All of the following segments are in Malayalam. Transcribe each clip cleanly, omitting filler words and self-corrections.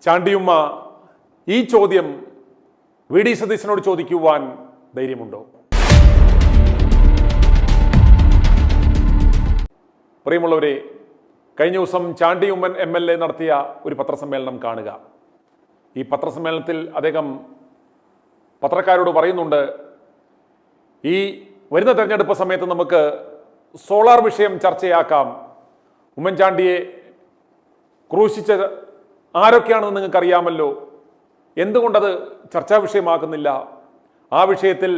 ചാണ്ടിയുമ്മ ഈ ചോദ്യം വി ഡി സതീശനോട് ചോദിക്കുവാൻ ധൈര്യമുണ്ടോ? പ്രിയമുള്ളവരെ, കഴിഞ്ഞ ദിവസം ചാണ്ടിയുമ്മൻ MLA നടത്തിയ ഒരു പത്രസമ്മേളനം കാണുക. ഈ പത്രസമ്മേളനത്തിൽ അദ്ദേഹം പത്രക്കാരോട് പറയുന്നുണ്ട്, ഈ വരുന്ന തെരഞ്ഞെടുപ്പ് സമയത്ത് നമുക്ക് സോളാർ വിഷയം ചർച്ചയാക്കാം. ഉമ്മൻചാണ്ടിയെ ക്രൂശിച്ച ആരൊക്കെയാണെന്ന് നിങ്ങൾക്കറിയാമല്ലോ, എന്തുകൊണ്ടത് ചർച്ചാ വിഷയമാക്കുന്നില്ല? ആ വിഷയത്തിൽ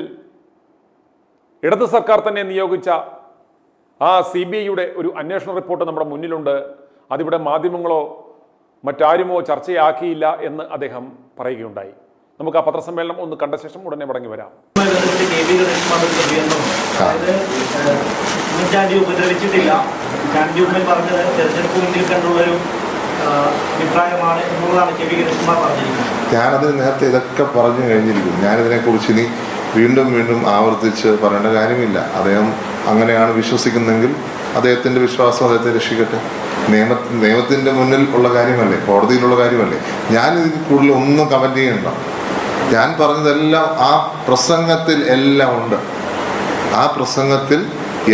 ഇടത് സർക്കാർ തന്നെ നിയോഗിച്ച ആ CBIയുടെ ഒരു അന്വേഷണ റിപ്പോർട്ട് നമ്മുടെ മുന്നിലുണ്ട്. അതിവിടെ മാധ്യമങ്ങളോ മറ്റാരുമോ ചർച്ചയാക്കിയില്ല എന്ന് അദ്ദേഹം പറയുകയുണ്ടായി. നമുക്ക് ആ പത്രസമ്മേളനം ഒന്ന് കണ്ട ശേഷം ഉടനെ മടങ്ങി വരാം. ഉപദ്രവിച്ചിട്ടില്ല, പറഞ്ഞത് തെരഞ്ഞെടുപ്പ് മുന്നിൽ കണ്ടുള്ളൊരു അഭിപ്രായമാണ് എന്നുള്ളതാണ് കെ വി ഗണേഷ്കുമാർ പറഞ്ഞിരിക്കുന്നത്. ഞാനതിന് നേരത്തെ ഇതൊക്കെ പറഞ്ഞു കഴിഞ്ഞിരിക്കും. ഞാനിതിനെക്കുറിച്ച് ഇനി വീണ്ടും വീണ്ടും ആവർത്തിച്ച് പറയേണ്ട കാര്യമില്ല. അദ്ദേഹം അങ്ങനെയാണ് വിശ്വസിക്കുന്നെങ്കിൽ അദ്ദേഹത്തിൻ്റെ വിശ്വാസം അദ്ദേഹത്തെ രക്ഷിക്കട്ടെ. നിയമത്തിൻ്റെ മുന്നിൽ ഉള്ള കാര്യമല്ലേ, കോടതിയിലുള്ള കാര്യമല്ലേ. ഞാനിതിൽ കൂടുതൽ ഒന്നും കമൻറ്റ് ചെയ്യണ്ട. ഞാൻ പറഞ്ഞതെല്ലാം ആ പ്രസംഗത്തിൽ എല്ലാം ഉണ്ട്. ആ പ്രസംഗത്തിൽ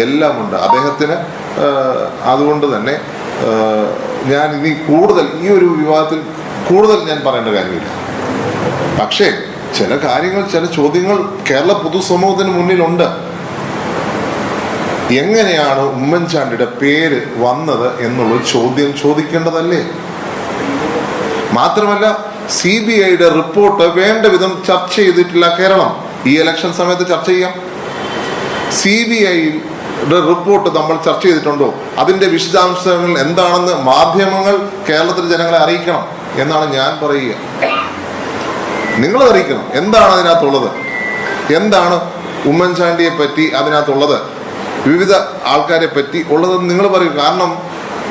എല്ലാം ഉണ്ട്. അദ്ദേഹത്തിന് അതുകൊണ്ട് തന്നെ ഞാൻ ഇനി കൂടുതൽ ഈ ഒരു വിവാദത്തിൽ കൂടുതൽ ഞാൻ പറയേണ്ട കാര്യമില്ല. പക്ഷേ ചില കാര്യങ്ങൾ, ചില ചോദ്യങ്ങൾ കേരള പൊതുസമൂഹത്തിന് മുന്നിലുണ്ട്. എങ്ങനെയാണ് ഉമ്മൻചാണ്ടിയുടെ പേര് വന്നത് എന്നുള്ള ചോദ്യം ചോദിക്കേണ്ടതല്ലേ? മാത്രമല്ല, CBIയുടെ റിപ്പോർട്ട് വേണ്ട വിധം ചർച്ച ചെയ്തിട്ടില്ല കേരളം. ഈ ഇലക്ഷൻ സമയത്ത് ചർച്ച ചെയ്യാം. CBIയുടെ റിപ്പോർട്ട് നമ്മൾ ചർച്ച ചെയ്തിട്ടുണ്ടോ? അതിന്റെ വിശദാംശങ്ങൾ എന്താണെന്ന് മാധ്യമങ്ങൾ കേരളത്തിലെ ജനങ്ങളെ അറിയിക്കണം എന്നാണ് ഞാൻ പറയുക. നിങ്ങൾ അറിയിക്കണം എന്താണ് അതിനകത്തുള്ളത്, എന്താണ് ഉമ്മൻചാണ്ടിയെ പറ്റി അതിനകത്തുള്ളത്, വിവിധ ആൾക്കാരെ പറ്റി ഉള്ളതെന്ന് നിങ്ങൾ പറയൂ. കാരണം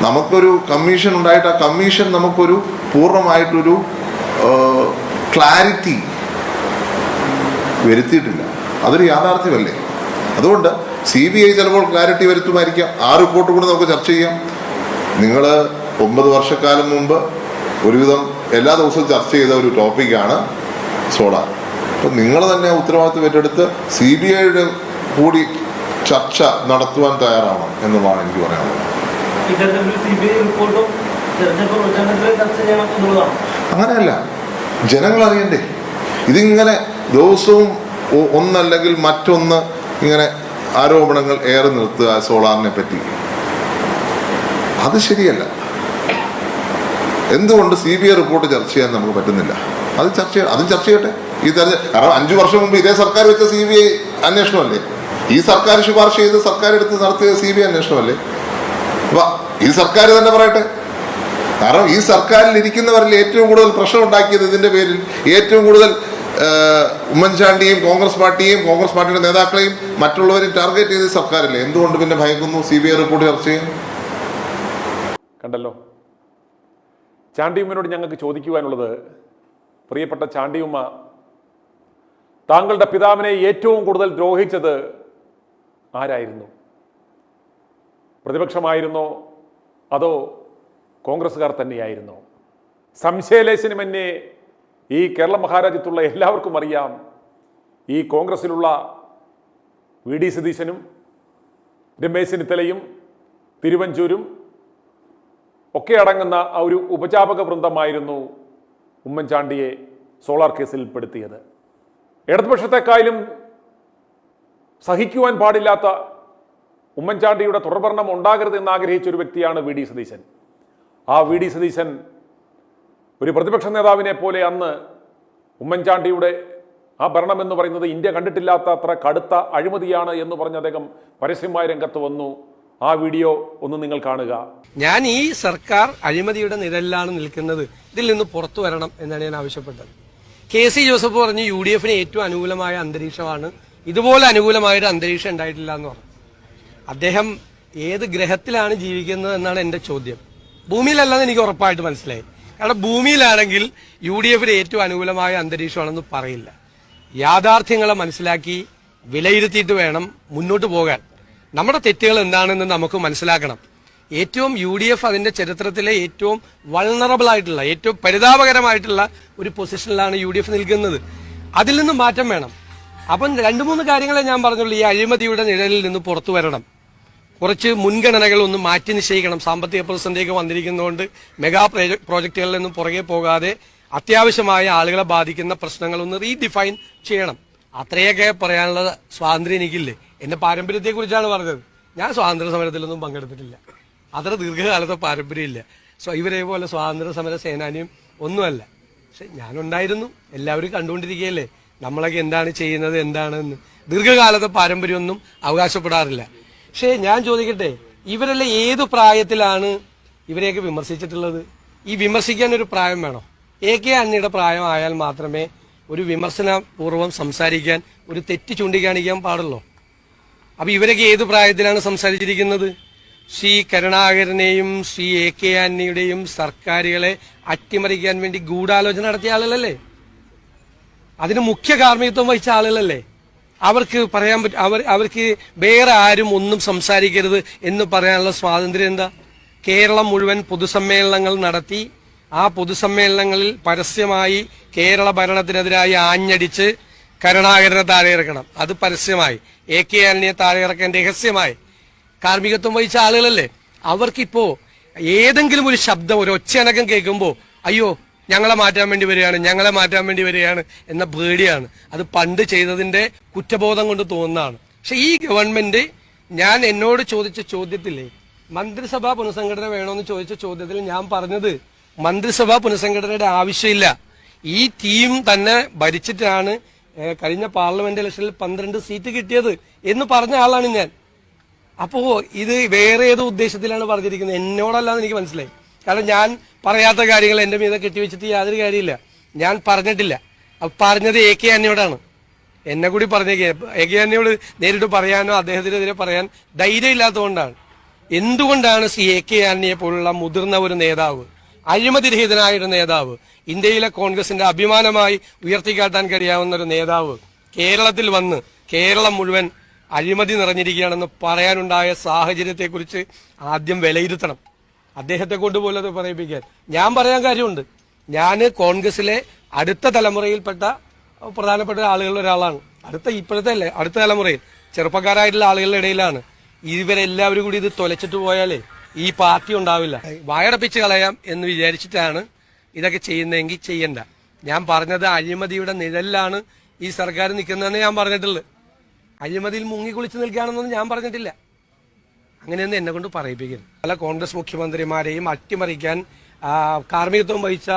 നമുക്കൊരു കമ്മീഷൻ ഉണ്ടായിട്ട് ആ കമ്മീഷൻ നമുക്കൊരു പൂർണ്ണമായിട്ടൊരു ക്ലാരിറ്റി വരുത്തിയിട്ടില്ല. അതൊരു യാഥാർത്ഥ്യമല്ലേ? അതുകൊണ്ട് CBI ചിലപ്പോൾ ക്ലാരിറ്റി വരുത്തുമായിരിക്കാം. ആ റിപ്പോർട്ട് കൂടി നമുക്ക് ചർച്ച ചെയ്യാം. നിങ്ങൾ 9 വർഷക്കാലം മുമ്പ് ഒരുവിധം എല്ലാ ദിവസവും ചർച്ച ചെയ്ത ഒരു ടോപ്പിക്കാണ് സോളാർ. അപ്പം നിങ്ങൾ തന്നെ ഉത്തരവാദിത്വം ഏറ്റെടുത്ത് CBIയുടെ കൂടി ചർച്ച നടത്തുവാൻ തയ്യാറാണ് എന്നുള്ളതാണ് എനിക്ക് പറയാനുള്ളത്. അങ്ങനെയല്ല, ജനങ്ങൾ അറിയണ്ടേ? ഇതിങ്ങനെ ദിവസവും ഒന്നല്ലെങ്കിൽ മറ്റൊന്ന് ഇങ്ങനെ ആരോപണങ്ങൾ ഏറെ നിർത്തുക സോളാറിനെ പറ്റി, അത് ശരിയല്ല. എന്തുകൊണ്ട് CBI റിപ്പോർട്ട് ചർച്ച ചെയ്യാൻ നമുക്ക് പറ്റുന്നില്ല? അത് ചർച്ച ചെയ്യട്ടെ. കാരണം 5 വർഷം മുമ്പ് ഇതേ സർക്കാർ വെച്ച CBI അന്വേഷണമല്ലേ? ഈ സർക്കാർ ശുപാർശ ചെയ്ത് സർക്കാർ എടുത്ത് നടത്തിയ CBI അന്വേഷണമല്ലേ? അപ്പൊ ഈ സർക്കാർ തന്നെ പറയട്ടെ. കാരണം ഈ സർക്കാരിൽ ഇരിക്കുന്നവരിൽ ഏറ്റവും കൂടുതൽ പ്രശ്നം ഉണ്ടാക്കിയത് ഇതിന്റെ പേരിൽ ഏറ്റവും കൂടുതൽ ഉമ്മൻചാണ്ടിയെയും കോൺഗ്രസ് പാർട്ടിയുടെ നേതാക്കളെയും മറ്റുള്ളവരെയും ടാർഗറ്റ് ചെയ്ത് സർക്കാരില്ലേ? എന്തുകൊണ്ട് പിന്നെ ഭയക്കുന്നു CBI റിപ്പോർട്ട് ചർച്ച ചെയ്യാൻ? കണ്ടല്ലോ, ചാണ്ടിയുമ്മനോട് ഞങ്ങൾക്ക് ചോദിക്കുവാനുള്ളത്, പ്രിയപ്പെട്ട ചാണ്ടിയുമ്മ, താങ്കളുടെ പിതാവിനെ ഏറ്റവും കൂടുതൽ ദ്രോഹിച്ചത് ആരായിരുന്നു? പ്രതിപക്ഷമായിരുന്നോ അതോ കോൺഗ്രസ്സുകാർ തന്നെയായിരുന്നോ? സംശയലേശനമെന്നെ ഈ കേരള മഹാരാജ്യത്തുള്ള എല്ലാവർക്കും അറിയാം. ഈ കോൺഗ്രസ്സിലുള്ള വി ഡി സതീശനും രമേശ് ചെന്നിത്തലയും തിരുവഞ്ചൂരും ഒക്കെ അടങ്ങുന്ന ആ ഒരു ഉപജാപക വൃന്ദമായിരുന്നു ഉമ്മൻചാണ്ടിയെ സോളാർ കേസിൽ പെടുത്തിയത്. ഇടതുപക്ഷത്തെക്കാളും സഹിക്കുവാൻ പാടില്ലാത്ത ഉമ്മൻചാണ്ടിയുടെ തുടർഭരണം ഉണ്ടാകരുത് എന്ന് ആഗ്രഹിച്ച ഒരു വ്യക്തിയാണ് വി ഡി സതീശൻ. ആ വി ഡി സതീശൻ ഒരു പ്രതിപക്ഷ നേതാവിനെ പോലെ അന്ന് ഉമ്മൻചാണ്ടിയുടെ ആ ഭരണം എന്ന് പറയുന്നത് ഇന്ത്യ കണ്ടിട്ടില്ലാത്ത അത്ര കടുത്ത അഴിമതിയാണ് എന്ന് പറഞ്ഞ് അദ്ദേഹം പരസ്യമായ രംഗത്ത് വന്നു. ആ വീഡിയോ ഒന്ന് നിങ്ങൾ കാണുക. ഞാൻ ഈ സർക്കാർ അഴിമതിയുടെ നിഴലിലാണ് നിൽക്കുന്നത്, ഇതിൽ നിന്ന് പുറത്തു വരണം എന്നാണ് ഞാൻ ആവശ്യപ്പെട്ടത്. KC ജോസഫ് പറഞ്ഞു UDFന് ഏറ്റവും അനുകൂലമായ അന്തരീക്ഷമാണ്, ഇതുപോലെ അനുകൂലമായൊരു അന്തരീക്ഷം ഉണ്ടായിട്ടില്ല എന്ന് പറഞ്ഞു. അദ്ദേഹം ഏത് ഗ്രഹത്തിലാണ് ജീവിക്കുന്നത് എന്നാണ് എന്റെ ചോദ്യം. ഭൂമിയിലല്ലെന്ന് എനിക്ക് ഉറപ്പായിട്ട് മനസ്സിലായി. കാരണം ഭൂമിയിലാണെങ്കിൽ UDFന് ഏറ്റവും അനുകൂലമായ അന്തരീക്ഷമാണെന്ന് പറയില്ല. യാഥാർത്ഥ്യങ്ങളെ മനസ്സിലാക്കി വിലയിരുത്തിയിട്ട് വേണം മുന്നോട്ട് പോകാൻ. നമ്മുടെ തെറ്റുകൾ എന്താണെന്ന് നമുക്ക് മനസ്സിലാക്കണം. ഏറ്റവും UDF അതിന്റെ ചരിത്രത്തിലെ ഏറ്റവും വൾണറബിൾ ആയിട്ടുള്ള ഏറ്റവും പരിതാപകരമായിട്ടുള്ള ഒരു പൊസിഷനിലാണ് UDF നിൽക്കുന്നത്. അതിൽ നിന്ന് മാറ്റം വേണം. അപ്പം 2-3 കാര്യങ്ങളെ ഞാൻ പറഞ്ഞുള്ളൂ. ഈ അഴിമതിയുടെ നിഴലിൽ നിന്ന് പുറത്തു വരണം. കുറച്ച് മുൻഗണനകൾ ഒന്ന് മാറ്റി നിശ്ചയിക്കണം. സാമ്പത്തിക പ്രതിസന്ധിയൊക്കെ വന്നിരിക്കുന്നതുകൊണ്ട് മെഗാ പ്രോജക്റ്റുകളിൽ നിന്നും പുറകെ പോകാതെ അത്യാവശ്യമായ ആളുകളെ ബാധിക്കുന്ന പ്രശ്നങ്ങളൊന്ന് റീഡിഫൈൻ ചെയ്യണം. അത്രയൊക്കെ പറയാനുള്ള സ്വാതന്ത്ര്യം എനിക്കില്ലേ. എന്റെ പാരമ്പര്യത്തെക്കുറിച്ചാണ് പറഞ്ഞത്. ഞാൻ സ്വാതന്ത്ര്യ സമരത്തിലൊന്നും പങ്കെടുത്തിട്ടില്ല. അത്ര ദീർഘകാലത്തെ പാരമ്പര്യമില്ല. ഇവരെ പോലെ സ്വാതന്ത്ര്യ സമര സേനാനിയും ഒന്നുമല്ല. പക്ഷെ ഞാനുണ്ടായിരുന്നു. എല്ലാവരും കണ്ടുകൊണ്ടിരിക്കുകയല്ലേ നമ്മളൊക്കെ എന്താണ് ചെയ്യുന്നത് എന്താണെന്ന്. ദീർഘകാലത്തെ പാരമ്പര്യമൊന്നും അവകാശപ്പെടാറില്ല. പക്ഷേ ഞാൻ ചോദിക്കട്ടെ, ഇവരെല്ലാം ഏത് പ്രായത്തിലാണ് ഇവരെയൊക്കെ വിമർശിച്ചിട്ടുള്ളത്? ഈ വിമർശിക്കാൻ ഒരു പ്രായം വേണോ? AK ആന്റണിയുടെ പ്രായമായാൽ മാത്രമേ ഒരു വിമർശനപൂർവ്വം സംസാരിക്കാൻ, ഒരു തെറ്റ് ചൂണ്ടിക്കാണിക്കാൻ പാടുള്ളൂ. അപ്പൊ ഇവരൊക്കെ ഏത് പ്രായത്തിലാണ് സംസാരിച്ചിരിക്കുന്നത്? ശ്രീ കരുണാകരനെയും ശ്രീ AK ആന്റണിയുടെയും സർക്കാരുകളെ അട്ടിമറിക്കാൻ വേണ്ടി ഗൂഢാലോചന നടത്തിയ ആളുകളല്ലേ? അതിന് മുഖ്യ കാർമ്മികത്വം വഹിച്ച ആളുകളല്ലേ? അവർക്ക് പറയാൻ അവർക്ക് വേറെ ആരും ഒന്നും സംസാരിക്കരുത് എന്ന് പറയാനുള്ള സ്വാതന്ത്ര്യം എന്താ? കേരളം മുഴുവൻ പൊതുസമ്മേളനങ്ങൾ നടത്തി ആ പൊതുസമ്മേളനങ്ങളിൽ പരസ്യമായി കേരള ഭരണത്തിനെതിരായി ആഞ്ഞടിച്ച് കരുണാകരനെ താഴെ ഇറക്കണം. അത് പരസ്യമായി. AK ആന്റണിയെ താഴെ ഇറക്കാൻ രഹസ്യമായി കാർമ്മികത്വം വഹിച്ച ആളുകളല്ലേ? അവർക്കിപ്പോ ഏതെങ്കിലും ഒരു ശബ്ദം, ഒരു ഒച്ചയനക്കം കേൾക്കുമ്പോ അയ്യോ ഞങ്ങളെ മാറ്റാൻ വേണ്ടി വരികയാണ് എന്ന പേടിയാണ്. അത് പണ്ട് ചെയ്തതിന്റെ കുറ്റബോധം കൊണ്ട് തോന്നുന്നതാണ്. പക്ഷെ ഈ ഗവൺമെന്റ്, ഞാൻ എന്നോട് ചോദിച്ച ചോദ്യത്തില്ലേ മന്ത്രിസഭാ പുനഃസംഘടന വേണമെന്ന് ചോദിച്ച ചോദ്യത്തിൽ ഞാൻ പറഞ്ഞത് മന്ത്രിസഭാ പുനഃസംഘടനയുടെ ആവശ്യമില്ല. ഈ ടീം തന്നെ ഭരിച്ചിട്ടാണ് കഴിഞ്ഞ പാർലമെന്റ് ഇലക്ഷനിൽ 12 സീറ്റ് കിട്ടിയത് എന്ന് പറഞ്ഞ ആളാണ് ഞാൻ. അപ്പോ ഇത് വേറെ ഏതോ ഉദ്ദേശത്തിലാണ് പറഞ്ഞിരിക്കുന്നത്, എന്നോടല്ലാന്ന് എനിക്ക് മനസ്സിലായി. കാരണം ഞാൻ പറയാത്ത കാര്യങ്ങൾ എന്റെ മീതെ കെട്ടിവെച്ചിട്ട് യാതൊരു കാര്യമില്ല. ഞാൻ പറഞ്ഞിട്ടില്ല. അപ്പൊ പറഞ്ഞത് AK ആന്റണിയോടാണ്. എന്നെ കൂടി പറഞ്ഞേക്ക്. AK ആന്റണിയോട് നേരിട്ട് പറയാനോ അദ്ദേഹത്തിനെതിരെ പറയാൻ ധൈര്യം ഇല്ലാത്തതുകൊണ്ടാണ്. എന്തുകൊണ്ടാണ് AK ആന്റണിയെ പോലുള്ള മുതിർന്ന ഒരു നേതാവ്, അഴിമതിരഹിതനായ ഒരു നേതാവ്, ഇന്ത്യയിലെ കോൺഗ്രസിന്റെ അഭിമാനമായി ഉയർത്തിക്കാട്ടാൻ കഴിയാവുന്ന ഒരു നേതാവ് കേരളത്തിൽ വന്ന് കേരളം മുഴുവൻ അഴിമതി നിറഞ്ഞിരിക്കുകയാണെന്ന് പറയാനുണ്ടായ സാഹചര്യത്തെക്കുറിച്ച് ആദ്യം വിലയിരുത്തണം. അദ്ദേഹത്തെ കൊണ്ടുപോലും അത് പറയിപ്പിക്കാൻ ഞാൻ പറയാൻ കാര്യമുണ്ട്. ഞാൻ കോൺഗ്രസിലെ അടുത്ത തലമുറയിൽപ്പെട്ട പ്രധാനപ്പെട്ട ആളുകളിൽ ഒരാളാണ്. അടുത്ത തലമുറയിൽ ചെറുപ്പക്കാരായിട്ടുള്ള ആളുകളുടെ ഇടയിലാണ്. ഇവരെല്ലാവരും കൂടി ഇത് തൊലച്ചിട്ട് പോയാലേ ഈ പാർട്ടി ഉണ്ടാവില്ല. വായടപ്പിച്ച് കളയാം എന്ന് വിചാരിച്ചിട്ടാണ് ഇതൊക്കെ ചെയ്യുന്നതെങ്കിൽ ചെയ്യണ്ട. ഞാൻ പറഞ്ഞത് അഴിമതിയുടെ നിഴലിലാണ് ഈ സർക്കാർ നിൽക്കുന്നതെന്ന് ഞാൻ പറഞ്ഞിട്ടുള്ളത്. അഴിമതിയിൽ മുങ്ങിക്കുളിച്ച് നിൽക്കുകയാണെന്നൊന്നും ഞാൻ പറഞ്ഞിട്ടില്ല. അങ്ങനെയൊന്നും എന്നെ കൊണ്ട് പറയിപ്പിക്കരുത്. പല കോൺഗ്രസ് മുഖ്യമന്ത്രിമാരെയും അട്ടിമറിക്കാൻ കാർമ്മികത്വം വഹിച്ച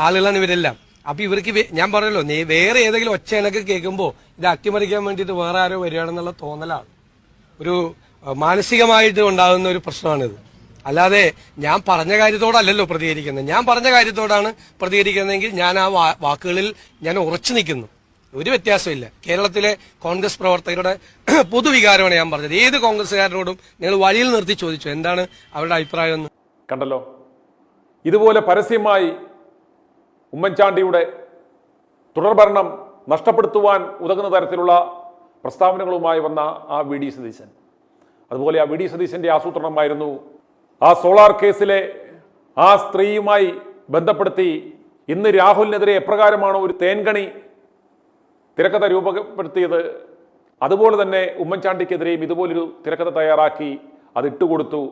ആളുകളാണ് ഇവരെല്ലാം. അപ്പൊ ഇവർക്ക് ഞാൻ പറഞ്ഞല്ലോ, വേറെ ഏതെങ്കിലും ഒച്ചയനൊക്കെ കേൾക്കുമ്പോൾ ഇത് അട്ടിമറിക്കാൻ വേണ്ടിയിട്ട് വേറെ ആരോ വരികയാണെന്നുള്ള തോന്നലാണ്. ഒരു മാനസികമായിട്ട് ഉണ്ടാകുന്ന ഒരു പ്രശ്നമാണിത്. അല്ലാതെ ഞാൻ പറഞ്ഞ കാര്യത്തോടല്ലല്ലോ പ്രതികരിക്കുന്നത്. ഞാൻ പറഞ്ഞ കാര്യത്തോടാണ് പ്രതികരിക്കുന്നതെങ്കിൽ ഞാൻ ആ വാക്കുകളിൽ ഞാൻ ഉറച്ചു നിൽക്കുന്നു. ഒരു വ്യത്യാസമില്ല. കേരളത്തിലെ കോൺഗ്രസ് പ്രവർത്തകരുടെ പൊതുവികാരമാണ് ഞാൻ പറഞ്ഞത്. ഏത് കോൺഗ്രസ്സുകാരനോടും നിങ്ങൾ വഴിയിൽ നിർത്തി ചോദിച്ചു എന്താണ് അവരുടെ അഭിപ്രായം എന്ന്. കണ്ടല്ലോ, ഇതുപോലെ പരസ്യമായി ഉമ്മൻചാണ്ടിയുടെ തുടർഭരണം നഷ്ടപ്പെടുത്തുവാൻ ഉതകുന്ന തരത്തിലുള്ള പ്രസ്താവനകളുമായി വന്ന ആ VD സതീശൻ, അതുപോലെ ആ VD സതീശന്റെ ആസൂത്രണമായിരുന്നു ആ സോളാർ കേസിലെ ആ സ്ത്രീയുമായി ബന്ധപ്പെടുത്തി ഇന്ന് രാഹുലിനെതിരെ എപ്രകാരമാണോ ഒരു തേൻകണി തിരക്കഥ രൂപപ്പെടുത്തിയത്, അതുപോലെ തന്നെ ഉമ്മൻചാണ്ടിക്കെതിരെയും ഇതുപോലൊരു തിരക്കഥ തയ്യാറാക്കി അത് ഇട്ടുകൊടുത്തു.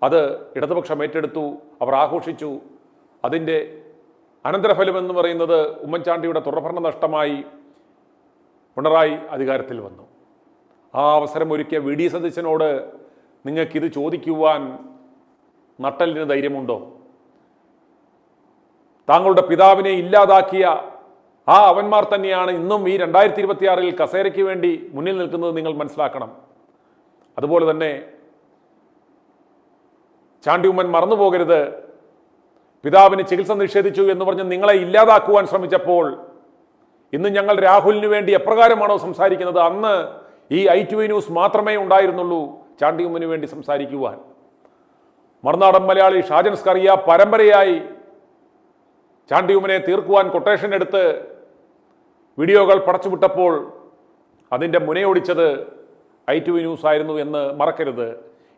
അത് ഇടതുപക്ഷം ഏറ്റെടുത്തു, അവർ ആഘോഷിച്ചു. അതിൻ്റെ അനന്തരഫലം എന്ന് പറയുന്നത് ഉമ്മൻചാണ്ടിയുടെ തുടർഭരണ നഷ്ടമായി. പിണറായി അധികാരത്തിൽ വന്നു. ആ അവസരം ഒരുക്കിയ VD സതീശനോട് നിങ്ങൾക്കിത് ചോദിക്കുവാൻ നട്ടലിന് ധൈര്യമുണ്ടോ? താങ്കളുടെ പിതാവിനെ ഇല്ലാതാക്കിയ ആ അവന്മാർ തന്നെയാണ് ഇന്നും ഈ 2026 കസേരയ്ക്ക് വേണ്ടി മുന്നിൽ നിൽക്കുന്നത് നിങ്ങൾ മനസ്സിലാക്കണം. അതുപോലെ തന്നെ ചാണ്ടി ഉമ്മൻ മറന്നുപോകരുത്, പിതാവിന് ചികിത്സ നിഷേധിച്ചു എന്ന് പറഞ്ഞ് നിങ്ങളെ ഇല്ലാതാക്കുവാൻ ശ്രമിച്ചപ്പോൾ ഇന്ന് ഞങ്ങൾ രാഹുലിന് വേണ്ടി എപ്രകാരമാണോ സംസാരിക്കുന്നത്, അന്ന് ഈ ITV ന്യൂസ് മാത്രമേ ഉണ്ടായിരുന്നുള്ളൂ ചാണ്ടി ഉമ്മന് വേണ്ടി സംസാരിക്കുവാൻ. മറുനാടൻ മലയാളി ഷാജൻ സ്കറിയ പരമ്പരയായി ചാണ്ടി ഉമ്മനെ തീർക്കുവാൻ കൊട്ടേഷൻ എടുത്ത് വീഡിയോകൾ പടച്ചുവിട്ടപ്പോൾ അതിൻ്റെ മുനയൊടിച്ചത് ITV ന്യൂസ് ആയിരുന്നു എന്ന് മറക്കരുത്.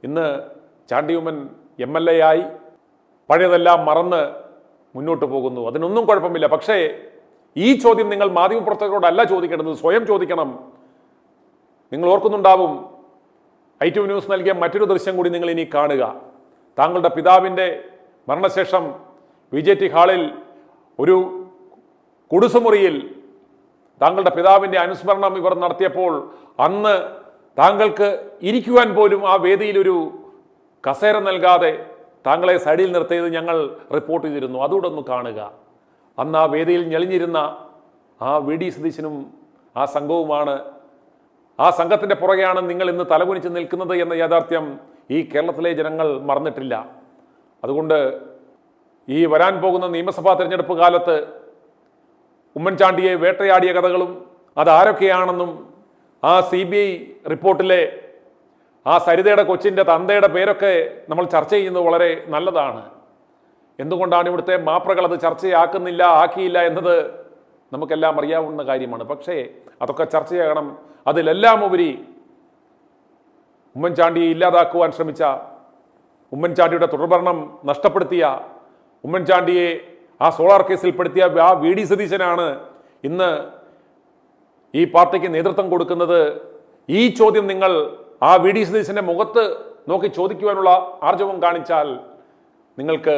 ഇന്ന് ചാണ്ടി ഉമ്മൻ MLA ആയി പഴയതെല്ലാം മറന്ന് മുന്നോട്ട് പോകുന്നു. അതിനൊന്നും കുഴപ്പമില്ല. പക്ഷേ ഈ ചോദ്യം നിങ്ങൾ മാധ്യമപ്രവർത്തകരോടല്ല ചോദിക്കേണ്ടത്, സ്വയം ചോദിക്കണം. നിങ്ങൾ ഓർക്കുന്നുണ്ടാവും, ITV ന്യൂസ് നൽകിയ മറ്റൊരു ദൃശ്യം കൂടി നിങ്ങൾ ഇനി കാണുക. താങ്കളുടെ പിതാവിൻ്റെ മരണശേഷം VJT ഹാളിൽ ഒരു കുടുസുമുറിയിൽ താങ്കളുടെ പിതാവിൻ്റെ അനുസ്മരണം ഇവർ നടത്തിയപ്പോൾ അന്ന് താങ്കൾക്ക് ഇരിക്കുവാൻ പോലും ആ വേദിയിൽ ഒരു കസേര നൽകാതെ താങ്കളെ സൈഡിൽ നിർത്തിയത് ഞങ്ങൾ റിപ്പോർട്ട് ചെയ്തിരുന്നു. അതുകൂടെ ഒന്ന് കാണുക. അന്ന് ആ വേദിയിൽ ഞെളിഞ്ഞിരുന്ന ആ VD സതീശനും ആ സംഘവുമാണ്, ആ സംഘത്തിൻ്റെ പുറകെയാണ് നിങ്ങൾ ഇന്ന് തലകുനിച്ച് നിൽക്കുന്നത് എന്ന യാഥാർത്ഥ്യം ഈ കേരളത്തിലെ ജനങ്ങൾ മറന്നിട്ടില്ല. അതുകൊണ്ട് ഈ വരാൻ പോകുന്ന നിയമസഭാ തെരഞ്ഞെടുപ്പ് കാലത്ത് ഉമ്മൻചാണ്ടിയെ വേട്ടയാടിയ കഥകളും അതാരൊക്കെയാണെന്നും ആ CBI റിപ്പോർട്ടിലെ ആ സരിതയുടെ കൊച്ചിൻ്റെ തന്തയുടെ പേരൊക്കെ നമ്മൾ ചർച്ച ചെയ്യുന്നത് വളരെ നല്ലതാണ്. എന്തുകൊണ്ടാണ് ഇവിടുത്തെ മാപ്രകൾ അത് ആക്കിയില്ല എന്നത് നമുക്കെല്ലാം അറിയാവുന്ന കാര്യമാണ്. പക്ഷേ അതൊക്കെ ചർച്ച ചെയ്യണം. അതിലെല്ലാം ഉപരി ഉമ്മൻചാണ്ടിയെ ഇല്ലാതാക്കുവാൻ ശ്രമിച്ച, ഉമ്മൻചാണ്ടിയുടെ തുടർഭരണം നഷ്ടപ്പെടുത്തിയ, ഉമ്മൻചാണ്ടിയെ ആ സോളാർ കേസിൽപ്പെടുത്തിയ ആ VD സതീശനാണ് ഇന്ന് ഈ പാർട്ടിക്ക് നേതൃത്വം കൊടുക്കുന്നത്. ഈ ചോദ്യം നിങ്ങൾ ആ VD സതീശന്റെ മുഖത്ത് നോക്കി ചോദിക്കുവാനുള്ള ആർജവം കാണിച്ചാൽ നിങ്ങൾക്ക്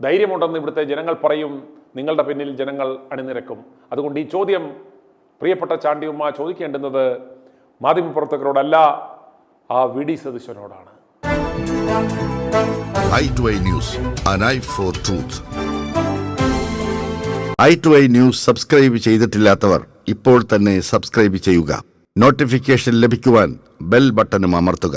ധൈര്യമുണ്ടെന്ന് ഇവിടുത്തെ ജനങ്ങൾ പറയും. നിങ്ങളുടെ പിന്നിൽ ജനങ്ങൾ അണിനിരക്കും. അതുകൊണ്ട് ഈ ചോദ്യം പ്രിയപ്പെട്ട ചാണ്ടിയുമ്മ ചോദിക്കേണ്ടുന്നത് മാധ്യമപ്രവർത്തകരോടല്ല, ആ VD സതീശനോടാണ്. i2i News, an eye for truth. i2i News subscribe ചെയ്തിട്ടില്ലാത്തവർ ഇപ്പോൾ തന്നെ സബ്സ്ക്രൈബ് ചെയ്യുക. നോട്ടിഫിക്കേഷൻ ലഭിക്കുവാൻ ബെൽ ബട്ടണും അമർത്തുക.